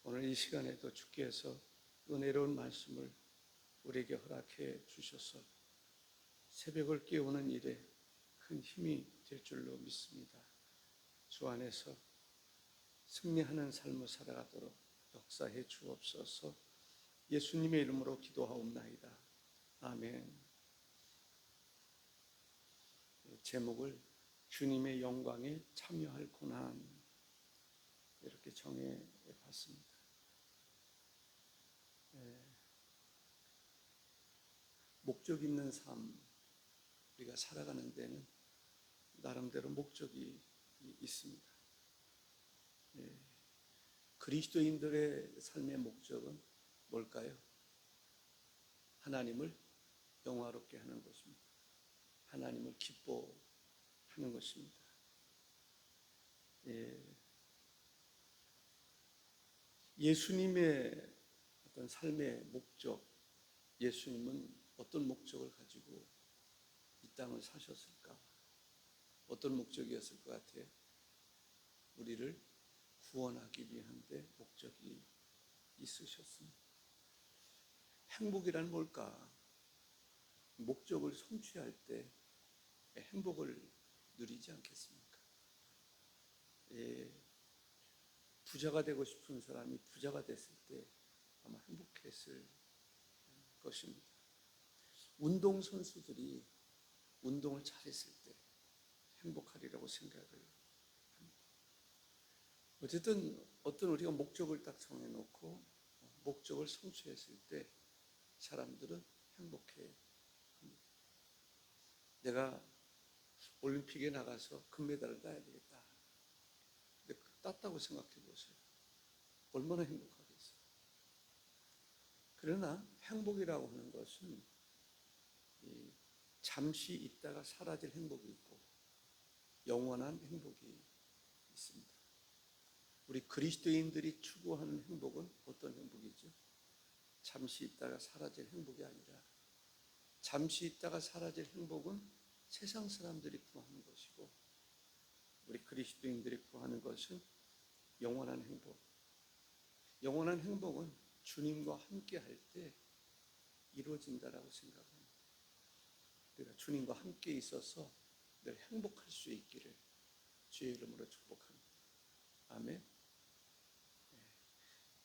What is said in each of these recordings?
오늘 이 시간에도 주께서 은혜로운 말씀을 우리에게 허락해 주셔서 새벽을 깨우는 일에 큰 힘이 될 줄로 믿습니다. 주 안에서 승리하는 삶을 살아가도록 역사해 주옵소서. 예수님의 이름으로 기도하옵나이다. 아멘. 제목을 주님의 영광에 참여할 고난, 이렇게 정해 봤습니다. 목적 있는 삶, 우리가 살아가는 데는 나름대로 목적이 있습니다. 그리스도인들의 삶의 목적은 뭘까요? 하나님을 영화롭게 하는 것입니다. 하나님을 기뻐하는 것입니다. 예수님의 어떤 삶의 목적, 예수님은 어떤 목적을 가지고 이 땅을 사셨을까? 어떤 목적이었을 것 같아요? 우리를 구원하기 위한 데 목적이 있으셨습니다. 행복이란 뭘까? 목적을 성취할 때 행복을 누리지 않겠습니까? 부자가 되고 싶은 사람이 부자가 됐을 때 아마 행복했을 것입니다. 운동선수들이 운동을 잘했을 때 행복하리라고 생각을 합니다. 어쨌든 어떤 우리가 목적을 딱 정해놓고 목적을 성취했을 때 사람들은 행복해 합니다. 내가 올림픽에 나가서 금메달을 따야 되겠다. 근데 땄다고 생각해 보세요. 얼마나 행복하겠어요. 그러나 행복이라고 하는 것은 잠시 있다가 사라질 행복이 있고 영원한 행복이 있습니다. 우리 그리스도인들이 추구하는 행복은 어떤 행복이죠? 잠시 있다가 사라질 행복이 아니라, 잠시 있다가 사라질 행복은 세상 사람들이 구하는 것이고, 우리 그리스도인들이 구하는 것은 영원한 행복. 영원한 행복은 주님과 함께 할 때 이루어진다라고 생각합니다. 우리가 주님과 함께 있어서 늘 행복할 수 있기를 주의 이름으로 축복합니다. 아멘.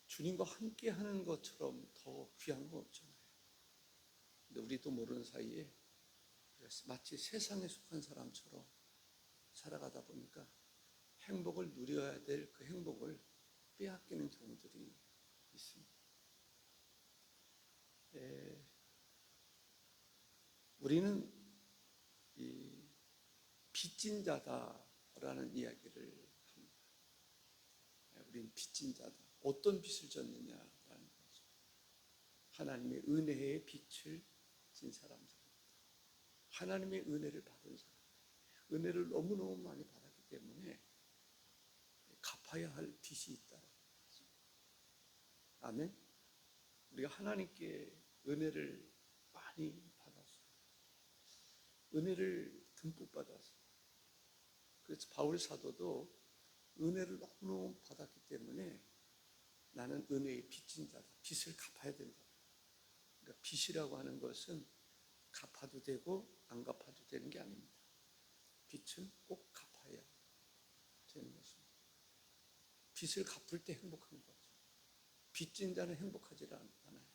주님과 함께 하는 것처럼 더 귀한 거 없잖아요. 근데 우리도 모르는 사이에 마치 세상에 속한 사람처럼 살아가다 보니까 행복을 누려야 될 그 행복을 빼앗기는 경우들이 있습니다. 우리는 이 빚진 자다라는 이야기를 합니다. 우리는 빚진 자다. 어떤 빚을 졌느냐라는 거죠. 하나님의 은혜의 빚을 진 사람들입니다. 하나님의 은혜를 받은 사람, 은혜를 너무너무 많이 받았기 때문에 갚아야 할 빚이 있다라고 하죠. 아멘. 우리가 하나님께 은혜를 많이 받았어요. 은혜를 듬뿍 받았어요. 그래서 바울 사도도 은혜를 너무너무 받았기 때문에 나는 은혜의 빚진 자다. 빚을 갚아야 된다. 그러니까 빚이라고 하는 것은 갚아도 되고 안 갚아도 되는 게 아닙니다. 빚은 꼭 갚아야 되는 것입니다. 빚을 갚을 때 행복한 거죠. 빚진 자는 행복하지 않아요.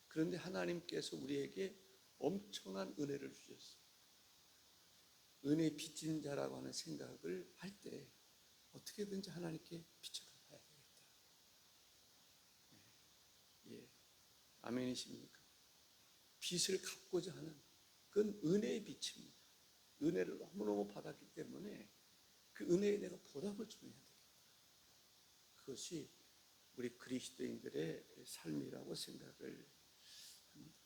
그런데 하나님께서 우리에게 엄청난 은혜를 주셨어요. 은혜의 빚진 자라고 하는 생각을 할 때 어떻게든지 하나님께 빚을 갚아야 되겠다. 아멘이십니까? 빚을 갚고자 하는 그건 은혜의 빚입니다. 은혜를 너무너무 받았기 때문에 그 은혜에 내가 보답을 좀 해야 되겠다. 그것이 우리 그리스도인들의 삶이라고 생각을 합니다.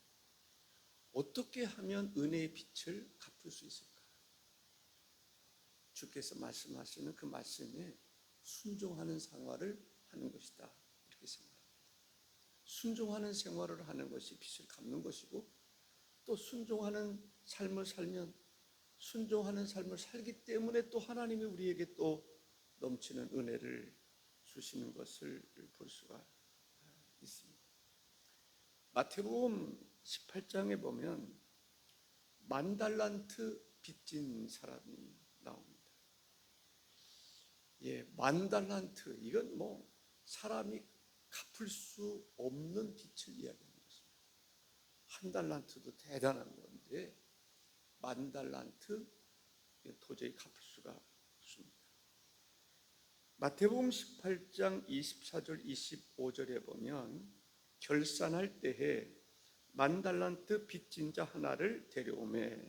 어떻게 하면 은혜의 빚을 갚을 수 있을까? 주께서 말씀하시는 그 말씀에 순종하는 생활을 하는 것이다. 이렇게 생각합니다. 순종하는 생활을 하는 것이 빚을 갚는 것이고, 또 순종하는 삶을 살면 순종하는 삶을 살기 때문에 또 하나님이 우리에게 또 넘치는 은혜를 주시는 것을 볼 수가 있습니다. 마태복음 18장에 보면 만 달란트 빚진 사람이 나옵니다. 예, 만 달란트, 이건 뭐 사람이 갚을 수 없는 빚을 이야기하는 것입니다. 한 달란트도 대단한 건데 만 달란트 도저히 갚을 수가 없습니다. 마태복음 18장 24절 25절에 보면 결산할 때에 만 달란트 빚진 자 하나를 데려오매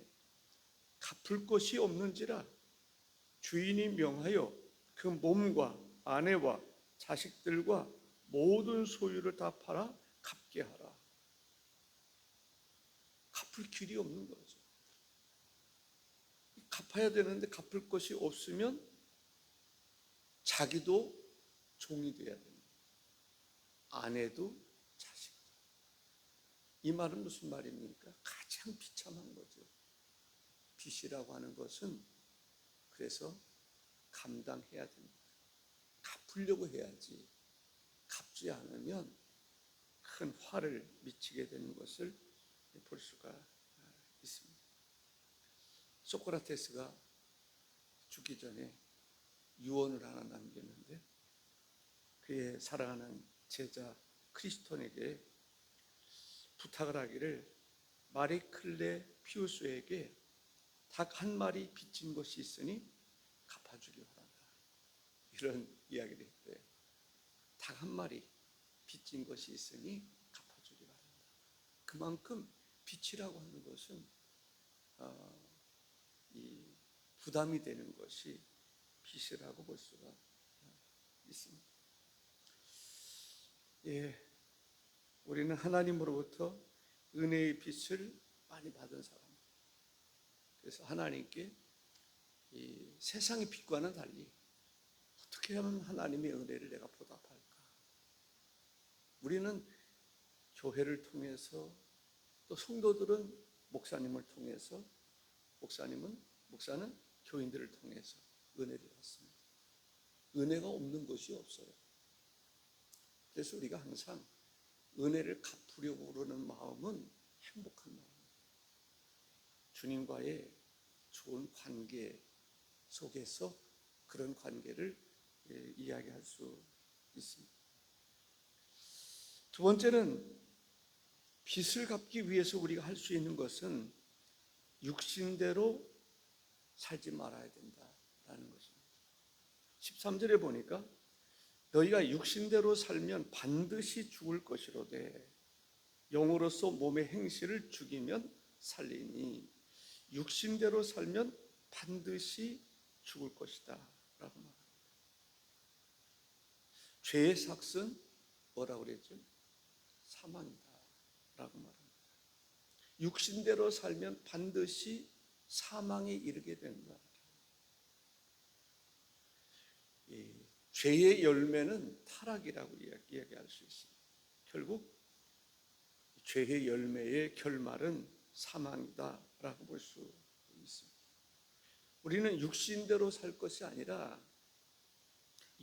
갚을 것이 없는지라 주인이 명하여 그 몸과 아내와 자식들과 모든 소유를 다 팔아 갚게 하라. 갚을 길이 없는 거죠. 갚아야 되는데 갚을 것이 없으면 자기도 종이 돼야 됩니다. 아내도 자식도. 이 말은 무슨 말입니까? 가장 비참한 거죠. 빚이라고 하는 것은 그래서 감당해야 됩니다. 갚으려고 해야지. 갚지 않으면 큰 화를 미치게 되는 것을 볼 수가 있습니다. 소크라테스가 죽기 전에 유언을 하나 남겼는데 그의 사랑하는 제자 크리스톤에게 부탁을 하기를 마리클레 피우스에게 닭 한 마리 빚진 것이 있으니 갚아주기 바란다. 이런 이야기를 했대요. 닭 한 마리 빚진 것이 있으니 갚아주기 바란다. 그만큼 빚이라고 하는 것은 이 부담이 되는 것이 빚이라고 볼 수가 있습니다. 예, 우리는 하나님으로부터 은혜의 빚을 많이 받은 사람. 그래서 하나님께 이 세상의 빚과는 달리 어떻게 하면 하나님의 은혜를 내가 보답할까? 우리는 교회를 통해서 또 성도들은 목사님을 통해서 목사는 교인들을 통해서 은혜를 받습니다. 은혜가 없는 것이 없어요. 그래서 우리가 항상 은혜를 갚으려고 그러는 마음은 행복한 마음입니다. 주님과의 좋은 관계 속에서 그런 관계를 이야기할 수 있습니다. 두 번째는 빚을 갚기 위해서 우리가 할 수 있는 것은 육신대로 살지 말아야 된다라는 것입니다. 13절에 보니까 너희가 육신대로 살면 반드시 죽을 것이로되 영으로서 몸의 행실을 죽이면 살리니 육신대로 살면 반드시 죽을 것이다 라고 말합니다. 죄의 삭은 뭐라고 그랬죠? 사망이다 라고 말합니다. 육신대로 살면 반드시 사망에 이르게 된다. 죄의 열매는 타락이라고 이야기할 수 있습니다. 결국 죄의 열매의 결말은 사망이다라고 볼 수 있습니다. 우리는 육신대로 살 것이 아니라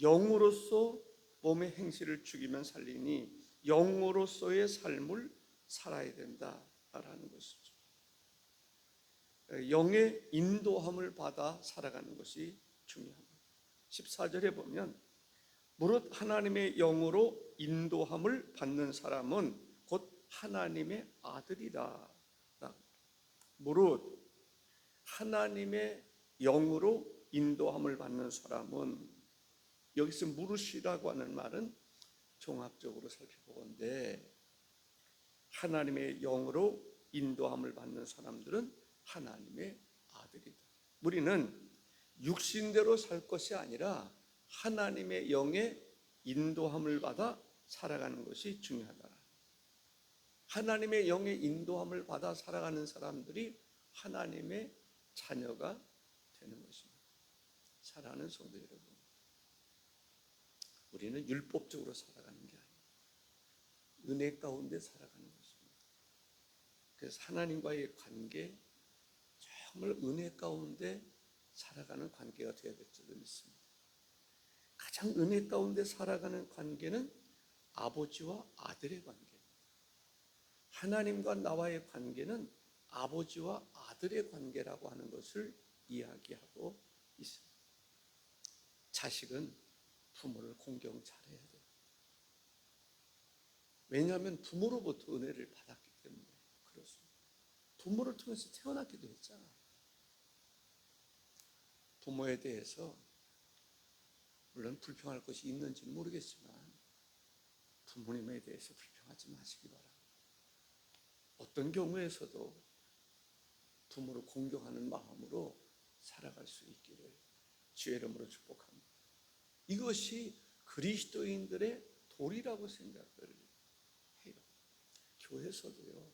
영으로서 몸의 행실을 죽이면 살리니 영으로서의 삶을 살아야 된다라는 것이죠. 영의 인도함을 받아 살아가는 것이 중요합니다. 14절에 보면 무릇 하나님의 영으로 인도함을 받는 사람은 곧 하나님의 아들이다. 무릇 하나님의 영으로 인도함을 받는 사람은, 여기서 무릇이라고 하는 말은 종합적으로 살펴보건대 하나님의 영으로 인도함을 받는 사람들은 하나님의 아들이다. 우리는 육신대로 살 것이 아니라 하나님의 영의 인도함을 받아 살아가는 것이 중요하다. 하나님의 영의 인도함을 받아 살아가는 사람들이 하나님의 자녀가 되는 것입니다. 사랑하는 성도 여러분, 우리는 율법적으로 살아가는 게 아니에요. 은혜 가운데 살아가는 것입니다. 그래서 하나님과의 관계, 정말 은혜 가운데 살아가는 관계가 되어야 될 줄로 믿습니다. 가장 은혜 가운데 살아가는 관계는 아버지와 아들의 관계입니다. 하나님과 나와의 관계는 아버지와 아들의 관계라고 하는 것을 이야기하고 있습니다. 자식은 부모를 공경 잘해야 돼요. 왜냐하면 부모로부터 은혜를 받았기 때문에 그렇습니다. 부모를 통해서 태어났기도 했잖아요. 부모에 대해서 물론 불평할 것이 있는지는 모르겠지만 부모님에 대해서 불평하지 마시기 바랍니다. 어떤 경우에서도 부모를 공경하는 마음으로 살아갈 수 있기를 주의 이름으로 축복합니다. 이것이 그리스도인들의 도리라고 생각을 해요. 교회에서도요,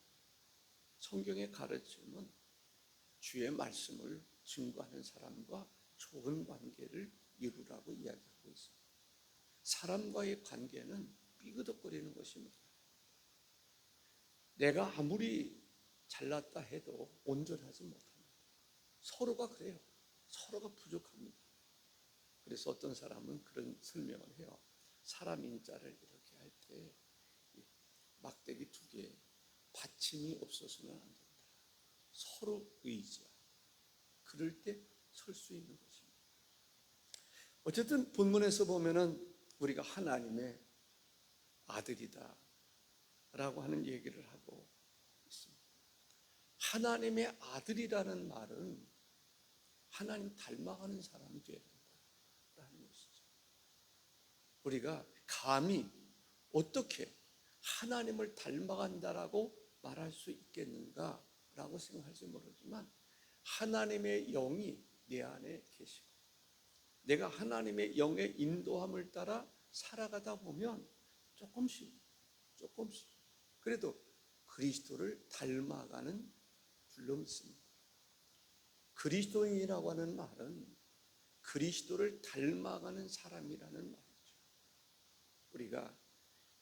성경의 가르침은 주의 말씀을 증거하는 사람과 좋은 관계를 이루라고 이야기하고 있습니다. 사람과의 관계는 삐그덕거리는 것입니다. 내가 아무리 잘났다 해도 온전하지 못합니다. 서로가 그래요. 서로가 부족합니다. 그래서 어떤 사람은 그런 설명을 해요. 사람 인자를 이렇게 할 때 막대기 2개 받침이 없어서는 안 된다. 서로 의지하고 그럴 때 설 수 있는 것입니다. 어쨌든 본문에서 보면은 우리가 하나님의 아들이다 라고 하는 얘기를 하고 있습니다. 하나님의 아들이라는 말은 하나님 닮아가는 사람이 되어야 된다라는 것이죠. 우리가 감히 어떻게 하나님을 닮아간다라고 말할 수 있겠는가라고 생각할지 모르지만 하나님의 영이 내 안에 계시고 내가 하나님의 영의 인도함을 따라 살아가다 보면 조금씩 그래도 그리스도를 닮아가는 줄로 믿습니다. 그리스도인이라고 하는 말은 그리스도를 닮아가는 사람이라는 말이죠. 우리가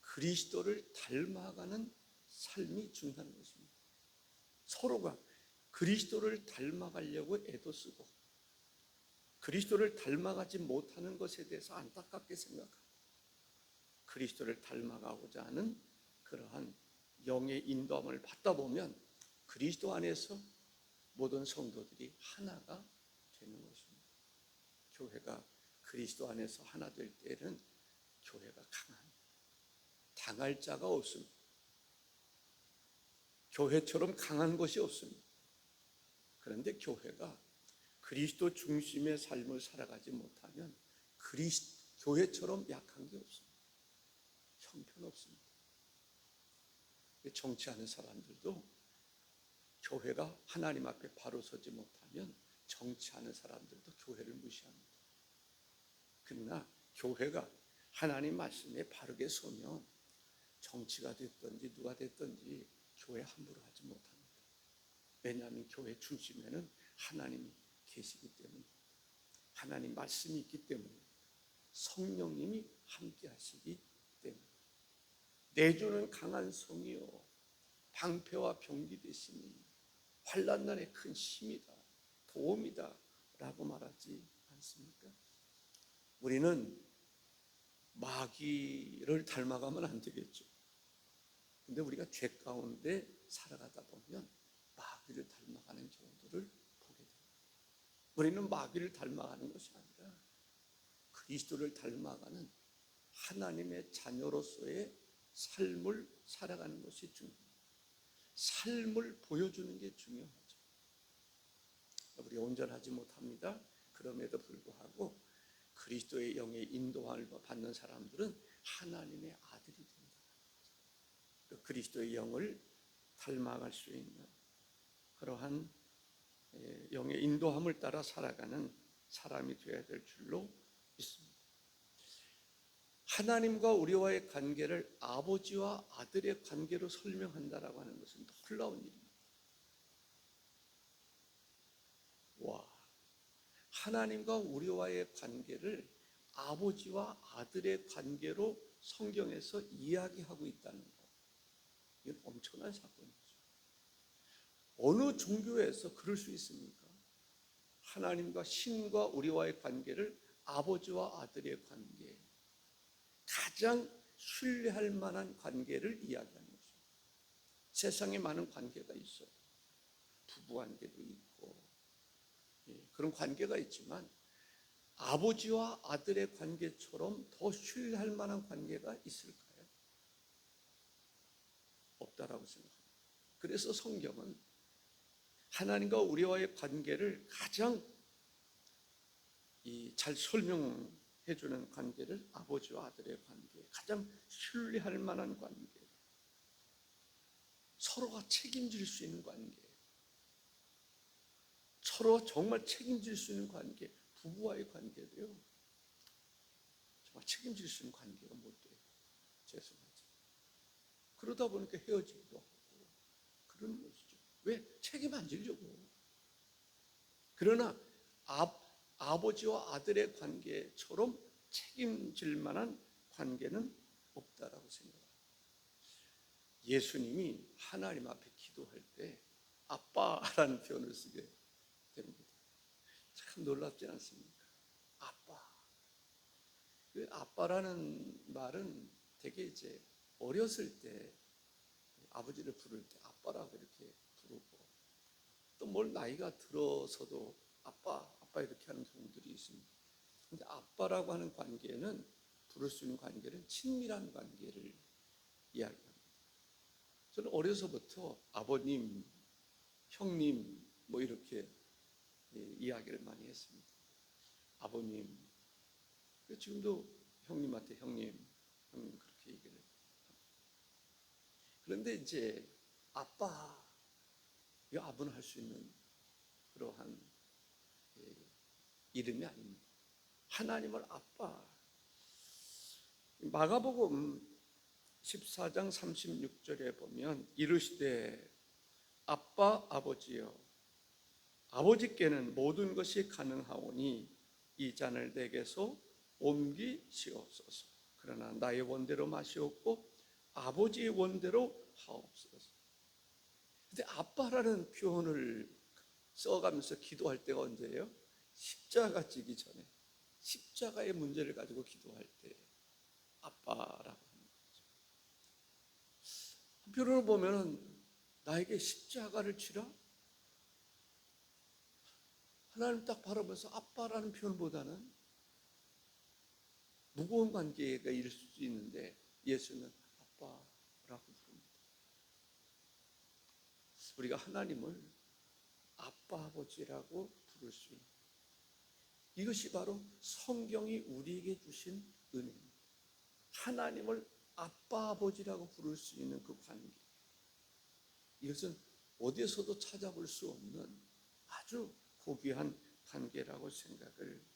그리스도를 닮아가는 삶이 중요한 것입니다. 서로가 그리스도를 닮아가려고 애도 쓰고 그리스도를 닮아가지 못하는 것에 대해서 안타깝게 생각하고 그리스도를 닮아가고자 하는 그러한 영의 인도함을 받다 보면 그리스도 안에서 모든 성도들이 하나가 되는 것입니다. 교회가 그리스도 안에서 하나 될 때는 교회가 강합니다. 당할 자가 없습니다. 교회처럼 강한 것이 없습니다. 그런데 교회가 그리스도 중심의 삶을 살아가지 못하면 교회처럼 약한 게 없습니다. 형편없습니다. 정치하는 사람들도 교회가 하나님 앞에 바로 서지 못하면 정치하는 사람들도 교회를 무시합니다. 그러나 교회가 하나님 말씀에 바르게 서면 정치가 됐든지 누가 됐든지 교회 함부로 하지 못합니다. 왜냐하면 교회 중심에는 하나님이 계시기 때문입니다. 하나님 말씀이 있기 때문입니다. 성령님이 함께 하시기 때문입니다. 내주는 강한 성이요 방패와 병기 되시니 환난 날에 큰 힘이다 도움이다 라고 말하지 않습니까? 우리는 마귀를 닮아가면 안 되겠죠. 근데 우리가 죄 가운데 살아가다 보면 마귀를 닮아가는 경우들을 보게 됩니다. 우리는 마귀를 닮아가는 것이 아니라 그리스도를 닮아가는 하나님의 자녀로서의 삶을 살아가는 것이 중요합니다. 삶을 보여주는 게 중요하죠. 우리 온전하지 못합니다. 그럼에도 불구하고 그리스도의 영의 인도함을 받는 사람들은 하나님의 아들이 된다. 그리스도의 영을 닮아갈 수 있는 그러한 영의 인도함을 따라 살아가는 사람이 되어야 될 줄로 믿습니다. 하나님과 우리와의 관계를 아버지와 아들의 관계로 설명한다라고 하는 것은 놀라운 일입니다. 하나님과 우리와의 관계를 아버지와 아들의 관계로 성경에서 이야기하고 있다는 것. 이건 엄청난 사건이죠. 어느 종교에서 그럴 수 있습니까? 하나님과 신과 우리와의 관계를 아버지와 아들의 관계, 가장 신뢰할 만한 관계를 이야기하는 것입니다. 세상에 많은 관계가 있어요. 부부 관계도 있고 그런 관계가 있지만 아버지와 아들의 관계처럼 더 신뢰할 만한 관계가 있을까요? 없다라고 생각합니다. 그래서 성경은 하나님과 우리와의 관계를 가장 잘 설명해 주는 관계를 아버지와 아들의 관계, 가장 신뢰할 만한 관계, 서로가 책임질 수 있는 관계, 서로가 정말 책임질 수 있는 관계, 부부와의 관계도요 정말 책임질 수 있는 관계가 못 돼요. 죄송하지. 그러다 보니까 헤어지기도 하고 그런 것이죠. 왜? 책임 안 지려고. 그러나 아버지와 아들의 관계처럼 책임질 만한 관계는 없다라고 생각합니다. 예수님이 하나님 앞에 기도할 때 아빠라는 표현을 쓰게 됩니다. 참 놀랍지 않습니까? 아빠. 그 아빠라는 말은 되게 이제 어렸을 때 아버지를 부를 때 아빠라고 이렇게 부르고 또 뭘 나이가 들어서도 아빠 이렇게 하는 경우들이 있습니다. 근데 아빠라고 하는 관계는 부를 수 있는 관계는 친밀한 관계를 이야기합니다. 저는 어려서부터 아버님, 형님 뭐 이렇게 이야기를 많이 했습니다. 아버님, 지금도 형님한테 형님 그렇게 얘기를 합니다. 그런데 이제 아빠, 이 아버는 할 수 있는 그러한 이름이 아닙니다. 하나님을 아빠. 마가복음 14장 36절에 보면 이르시되 아빠 아버지여 아버지께는 모든 것이 가능하오니 이 잔을 내게서 옮기시옵소서. 그러나 나의 원대로 마시옵고 아버지의 원대로 하옵소서. 근데 아빠라는 표현을 써가면서 기도할 때가 언제예요? 십자가 지기 전에, 십자가의 문제를 가지고 기도할 때 아빠라고 하는 거죠. 한편으로 보면 나에게 십자가를 치라? 하나님 딱 바라보면서 아빠라는 표현보다는 무거운 관계가 있을 수 있는데 예수는 아빠라고 부릅니다. 우리가 하나님을 아빠 아버지라고 부를 수 있는 이것이 바로 성경이 우리에게 주신 은혜입니다. 하나님을 아빠 아버지라고 부를 수 있는 그 관계, 이것은 어디에서도 찾아볼 수 없는 아주 고귀한 관계라고 생각을 합니다.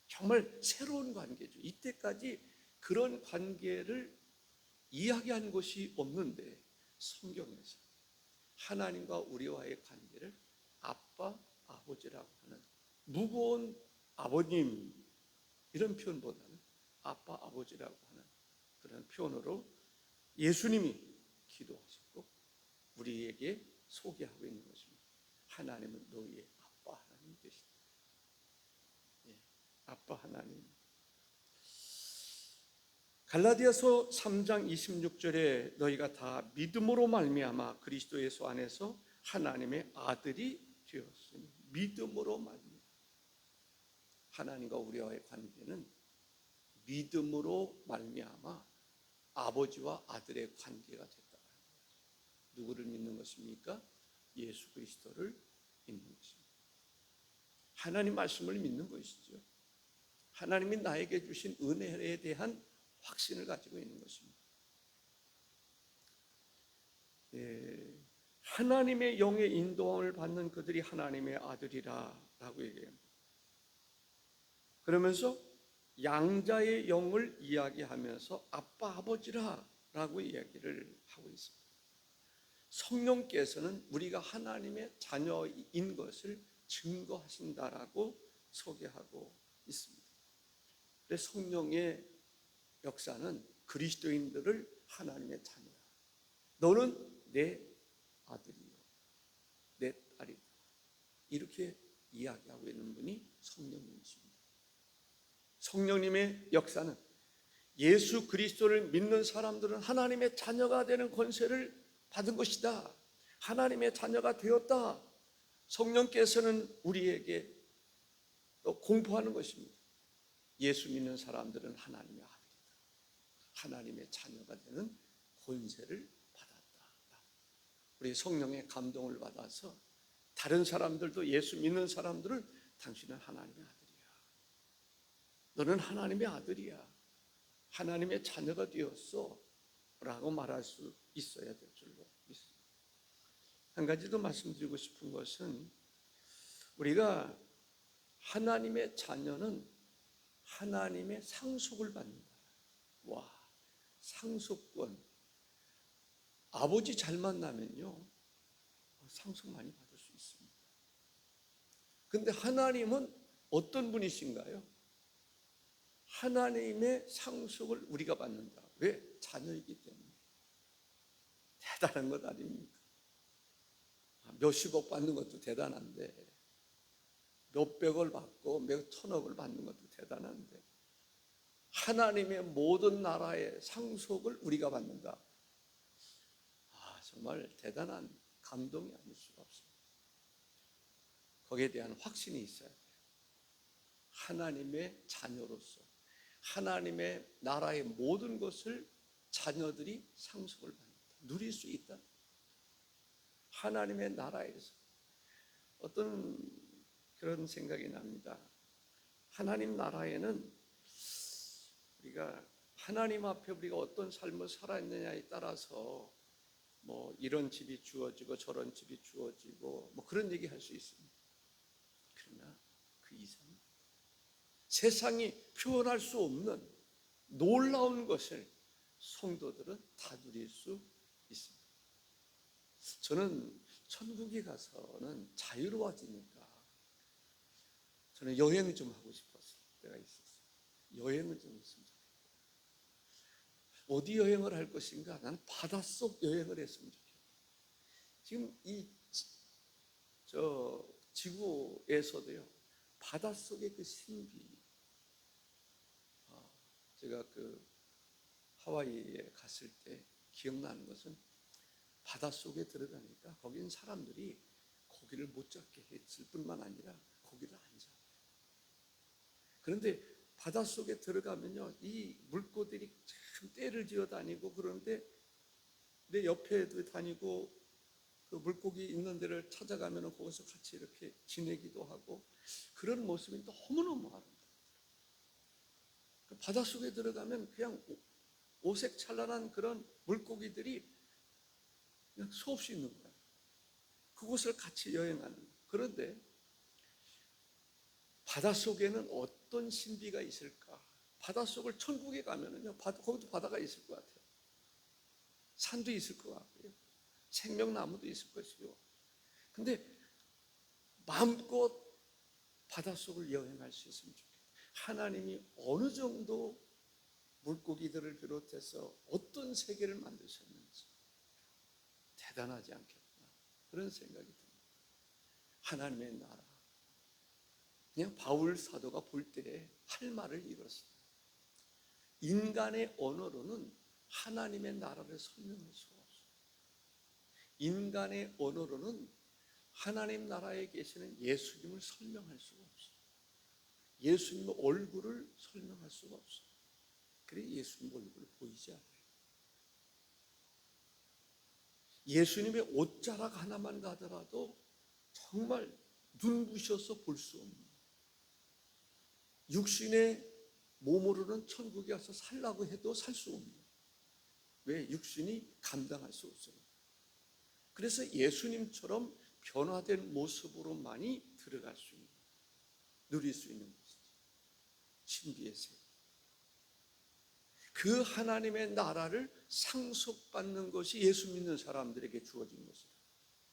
정말 새로운 관계죠. 이때까지 그런 관계를 이야기한 것이 없는데 성경에서 하나님과 우리와의 관계를 아빠 아버지라고 하는, 무거운 아버님 이런 표현보다는 아빠 아버지라고 하는 그런 표현으로 예수님이 기도하셨고 우리에게 소개하고 있는 것입니다. 하나님은 너희의 아빠 하나님 되시다. 아빠 하나님. 갈라디아서 3장 26절에 너희가 다 믿음으로 말미암아 그리스도 예수 안에서 하나님의 아들이 되었으니, 믿음으로 말미암아 하나님과 우리와의 관계는 믿음으로 말미암아 아버지와 아들의 관계가 됐다. 누구를 믿는 것입니까? 예수 그리스도를 믿는 것입니다. 하나님 말씀을 믿는 것이죠. 하나님이 나에게 주신 은혜에 대한 확신을 가지고 있는 것입니다. 하나님의 영의 인도함을 받는 그들이 하나님의 아들이라 라고 얘기합니다. 그러면서 양자의 영을 이야기하면서 아빠 아버지라 라고 이야기를 하고 있습니다. 성령께서는 우리가 하나님의 자녀인 것을 증거하신다라고 소개하고 있습니다. 그래서 성령의 역사는 그리스도인들을 하나님의 자녀야, 너는 내 아들이요 내 딸이다, 이렇게 이야기하고 있는 분이 성령님이십니다. 성령님의 역사는 예수 그리스도를 믿는 사람들은 하나님의 자녀가 되는 권세를 받은 것이다. 하나님의 자녀가 되었다. 성령께서는 우리에게 또 공포하는 것입니다. 예수 믿는 사람들은 하나님의 아들이다. 하나님의 자녀가 되는 권세를 받았다. 우리 성령의 감동을 받아서 다른 사람들도, 예수 믿는 사람들은 당신은 하나님의 아들이야. 너는 하나님의 아들이야. 하나님의 자녀가 되었어 라고 말할 수 있어야 될 줄로 믿습니다. 한 가지 더 말씀드리고 싶은 것은, 우리가 하나님의 자녀는 하나님의 상속을 받는다. 와, 상속권. 아버지 잘 만나면요, 상속 많이 받을 수 있습니다. 근데 하나님은 어떤 분이신가요? 하나님의 상속을 우리가 받는다. 왜? 자녀이기 때문에. 대단한 것 아닙니까? 몇십억 받는 것도 대단한데, 몇백을 받고 몇천억을 받는 것도 대단한데, 하나님의 모든 나라의 상속을 우리가 받는다. 정말 대단한 감동이 아닐 수가 없습니다. 거기에 대한 확신이 있어야 돼요. 하나님의 자녀로서 하나님의 나라의 모든 것을 자녀들이 상속을 받는다. 누릴 수 있다. 하나님의 나라에서 어떤 그런 생각이 납니다. 하나님 나라에는 우리가 하나님 앞에 우리가 어떤 삶을 살았느냐에 따라서 뭐 이런 집이 주어지고 저런 집이 주어지고 뭐 그런 얘기 할 수 있습니다. 그러나 그 이상 세상이 표현할 수 없는 놀라운 것을 성도들은 다 누릴 수 있습니다. 저는 천국에 가서는 자유로워지니까 저는 여행을 좀 하고 싶었을 때가 있었어요. 여행을 좀 했으면 좋겠다. 어디 여행을 할 것인가? 나는 바닷속 여행을 했으면 좋겠다. 지금 지구에서도요, 바닷속의 그 신비, 제가 그 하와이에 갔을 때 기억나는 것은, 바닷속에 들어가니까 거기는 사람들이 고기를 못 잡게 했을 뿐만 아니라 고기를 안 잡아요. 그런데 바닷속에 들어가면요, 이 물고들이 참 떼를 지어 다니고, 그런데 내 옆에도 다니고 그 물고기 있는 데를 찾아가면 거기서 같이 이렇게 지내기도 하고, 그런 모습이 너무너무 아름다워요. 바닷속에 들어가면 그냥 오색찬란한 그런 물고기들이 그냥 수없이 있는 거예요. 그곳을 같이 여행하는 거예요. 그런데 바닷속에는 어떤 신비가 있을까? 바닷속을 천국에 가면은요, 거기도 바다가 있을 것 같아요. 산도 있을 것 같고요, 생명나무도 있을 것이고. 근데 마음껏 바닷속을 여행할 수 있으면 좋겠어요. 하나님이 어느 정도 물고기들을 비롯해서 어떤 세계를 만드셨는지 대단하지 않겠구나, 그런 생각이 듭니다. 하나님의 나라. 그냥 바울 사도가 볼 때 할 말을 이뤘습니다. 인간의 언어로는 하나님의 나라를 설명할 수가 없어요. 인간의 언어로는 하나님 나라에 계시는 예수님을 설명할 수가 없어요. 예수님의 얼굴을 설명할 수가 없어요. 그래, 예수님 얼굴을 보이지 않아요. 예수님의 옷자락 하나만 가더라도 정말 눈부셔서 볼 수 없는, 육신의 몸으로는 천국에 가서 살라고 해도 살 수 없는, 왜? 육신이 감당할 수 없어요. 그래서 예수님처럼 변화된 모습으로만이 들어갈 수 있는, 누릴 수 있는 것이죠. 신비의 세계. 그 하나님의 나라를 상속받는 것이 예수 믿는 사람들에게 주어진 것이다.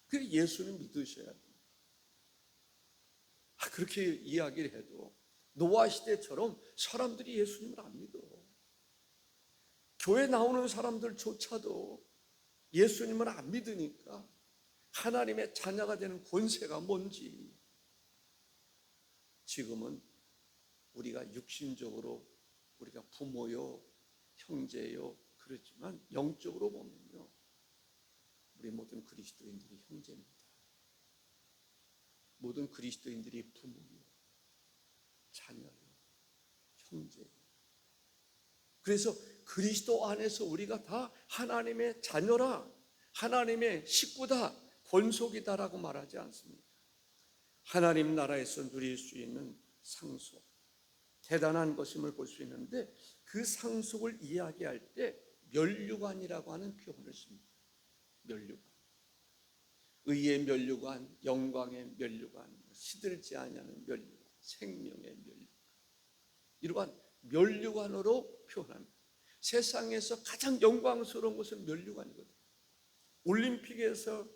그래서 예수는 믿으셔야 됩니다. 그렇게 이야기를 해도 노아 시대처럼 사람들이 예수님을 안 믿어. 교회 나오는 사람들조차도 예수님을 안 믿으니까 하나님의 자녀가 되는 권세가 뭔지 지금은 우리가 육신적으로 우리가 부모요, 형제요 그렇지만 영적으로 보면요, 우리 모든 그리스도인들이 형제입니다. 모든 그리스도인들이 부모요, 자녀요, 형제요. 그래서 그리스도 안에서 우리가 다 하나님의 자녀라, 하나님의 식구다, 권속이다라고 말하지 않습니까? 하나님 나라에서 누릴 수 있는 상속, 대단한 것임을 볼 수 있는데, 그 상속을 이야기할 때 멸류관이라고 하는 표현을 씁니다. 멸류관, 의의 멸류관, 영광의 멸류관, 시들지 아니하는 멸류관, 생명의 멸류관, 이러한 멸류관으로 표현합니다. 세상에서 가장 영광스러운 것은 멸류관이거든요. 올림픽에서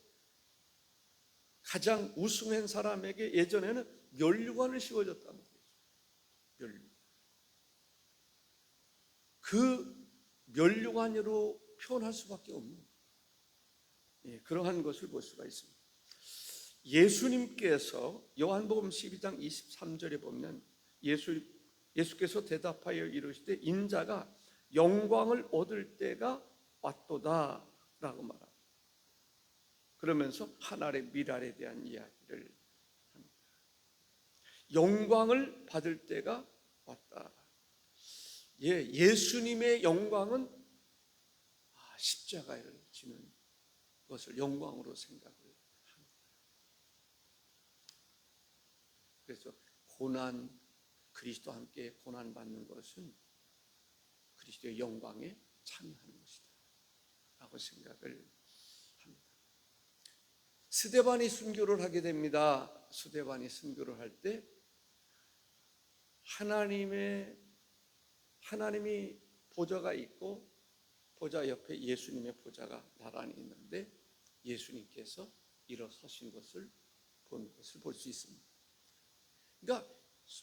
가장 우승한 사람에게 예전에는 멸류관을 씌워줬단 말이에요. 멸류관. 그 멸류관으로 표현할 수밖에 없는, 그러한 것을 볼 수가 있습니다. 예수님께서 요한복음 12장 23절에 보면 예수께서 대답하여 이르시되 인자가 영광을 얻을 때가 왔도다 라고 말합니다. 그러면서 하늘의 미랄에 대한 이야기를 합니다. 영광을 받을 때가 왔다. 예수님의 영광은 십자가를 지는 것을 영광으로 생각을 합니다. 그래서 그리스도와 함께 고난 받는 것은 그리스도의 영광에 참여하는 것이다 라고 생각을 합니다. 스데반이 순교를 하게 됩니다. 스데반이 순교를 할 때 하나님이 보좌가 있고 보좌 옆에 예수님의 보좌가 나란히 있는데 예수님께서 일어서신 것을 볼 수 있습니다. 그러니까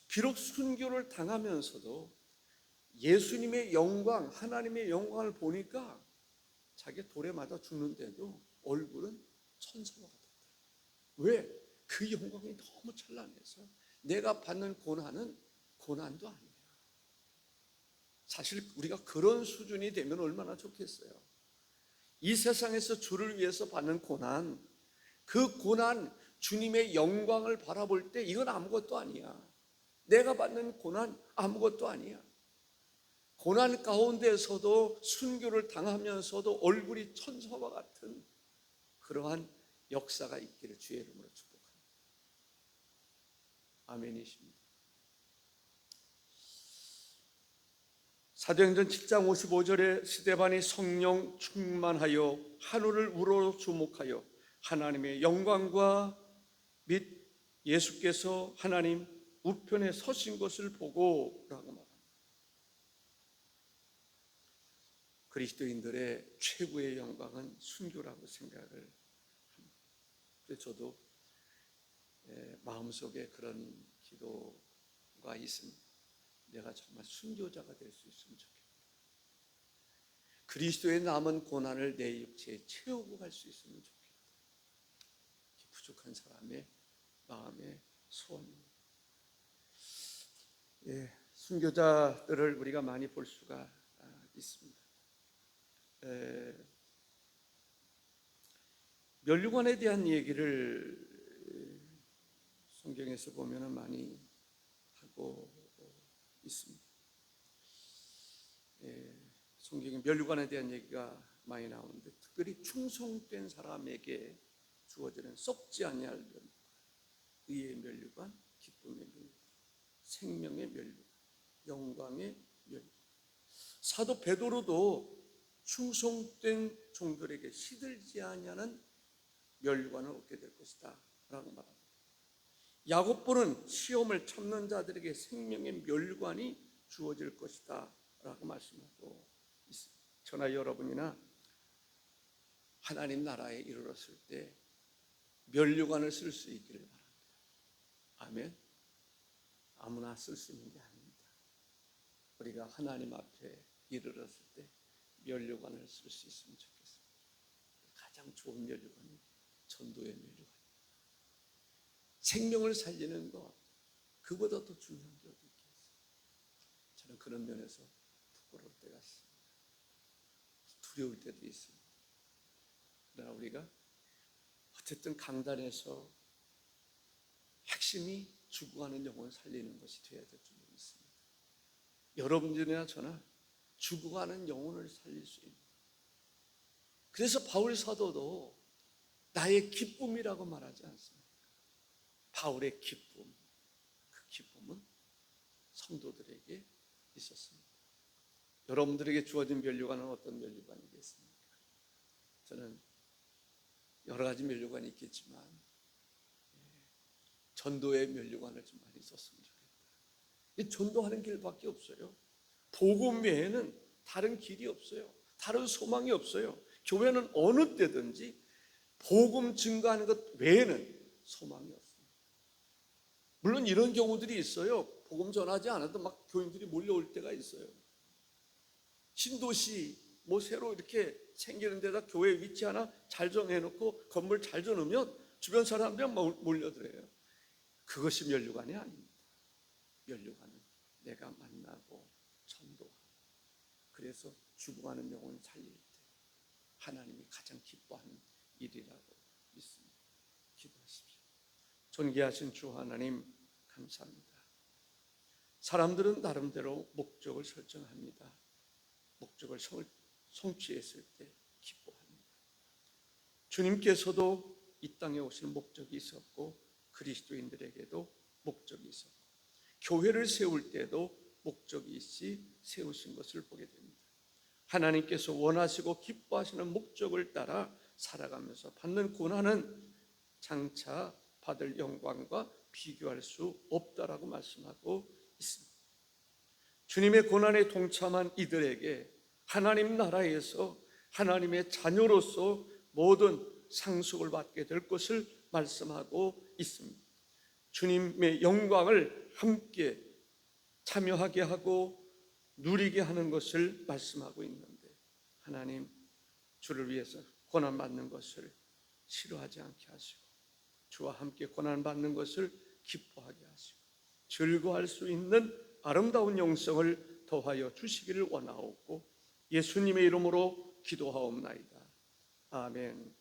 비록 순교를 당하면서도 예수님의 영광, 하나님의 영광을 보니까 자기 돌에 맞아 죽는데도 얼굴은 천사와 같았다. 왜? 그 영광이 너무 찬란해서 내가 받는 고난은 고난도 아니야. 사실 우리가 그런 수준이 되면 얼마나 좋겠어요. 이 세상에서 주를 위해서 받는 고난, 그 고난, 주님의 영광을 바라볼 때 이건 아무것도 아니야. 내가 받는 고난 아무것도 아니야. 고난 가운데서도 순교를 당하면서도 얼굴이 천사와 같은 그러한 역사가 있기를 주의 이름으로 축복합니다. 아멘이십니다. 사도행전 7장 55절에 스데반이 성령 충만하여 하늘을 우러러 주목하여 하나님의 영광과 및 예수께서 하나님 우편에 서신 것을 보고 라고 말합니다. 그리스도인들의 최고의 영광은 순교라고 생각을 합니다. 그래서 저도 마음속에 그런 기도가 있습니다. 내가 정말 순교자가 될 수 있으면 좋겠다. 그리스도의 남은 고난을 내 육체에 채우고 갈 수 있으면 좋겠다. 부족한 사람의 마음의 소원입니다. 순교자들을 우리가 많이 볼 수가 있습니다. 멸류관에 대한 얘기를 성경에서 보면 많이 하고 있습니다. 성경에 멸류관에 대한 얘기가 많이 나오는데 특별히 충성된 사람에게 주어지는 썩지 아니할 멸류관, 의의 멸류관, 기쁨의 멸류관, 생명의 멸류관, 영광의 멸류관. 사도 베드로도 충성된 종들에게 시들지 아니하는 멸류관을 얻게 될 것이다 라고 말합니다. 야고보는 시험을 참는 자들에게 생명의 멸류관이 주어질 것이다 라고 말씀하고 있습니다. 저나 여러분이나 하나님 나라에 이르렀을 때 멸류관을 쓸 수 있기를 바랍니다. 아멘. 아무나 쓸 수 있는 게 아닙니다. 우리가 하나님 앞에 이르렀을 때 멸류관을 쓸 수 있으면 좋겠습니다. 가장 좋은 멸류관은 전도의 멸류관. 생명을 살리는 것, 그보다 더 중요한 게 어디 있겠어요? 저는 그런 면에서 부끄러울 때가 있습니다. 두려울 때도 있습니다. 그러나 우리가 어쨌든 강단에서 핵심이 죽어가는 영혼을 살리는 것이 되어야 될 줄 믿습니다. 여러분들이나 저나 죽어가는 영혼을 살릴 수 있는, 그래서 바울 사도도 나의 기쁨이라고 말하지 않습니까? 바울의 기쁨, 그 기쁨은 성도들에게 있었습니다. 여러분들에게 주어진 면류관은 어떤 면류관이겠습니까? 저는 여러 가지 면류관이 있겠지만 전도의 면류관을 좀 많이 썼으면 좋겠다. 전도하는 길밖에 없어요. 복음 외에는 다른 길이 없어요. 다른 소망이 없어요. 교회는 어느 때든지 복음 증거하는 것 외에는 소망이 없습니다. 물론 이런 경우들이 있어요. 복음 전하지 않아도 막 교인들이 몰려올 때가 있어요. 신도시 새로 이렇게 생기는 데다 교회 위치 하나 잘 정해놓고 건물 잘 줘놓으면 주변 사람들이 몰려들어요. 그것이 면류관이 아닙니다. 면류관은 내가 만나고 전도하고, 그래서 죽어가는 영혼을 살릴 때 하나님이 가장 기뻐하는 일이라고 믿습니다. 기도하십시오. 존귀하신 주 하나님, 감사합니다. 사람들은 나름대로 목적을 설정합니다. 목적을 성취했을 때 기뻐합니다. 주님께서도 이 땅에 오시는 목적이 있었고, 그리스도인들에게도 목적이 있었고, 교회를 세울 때도 목적이 있이 세우신 것을 보게 됩니다. 하나님께서 원하시고 기뻐하시는 목적을 따라 살아가면서 받는 고난은 장차 받을 영광과 비교할 수 없다라고 말씀하고 있습니다. 주님의 고난에 동참한 이들에게 하나님 나라에서 하나님의 자녀로서 모든 상속을 받게 될 것을 말씀하고 있습니다. 주님의 영광을 함께 참여하게 하고 누리게 하는 것을 말씀하고 있는데, 하나님, 주를 위해서 고난받는 것을 싫어하지 않게 하시고 주와 함께 고난받는 것을 기뻐하게 하시고 즐거워할 수 있는 아름다운 영성을 더하여 주시기를 원하옵고 예수님의 이름으로 기도하옵나이다. 아멘.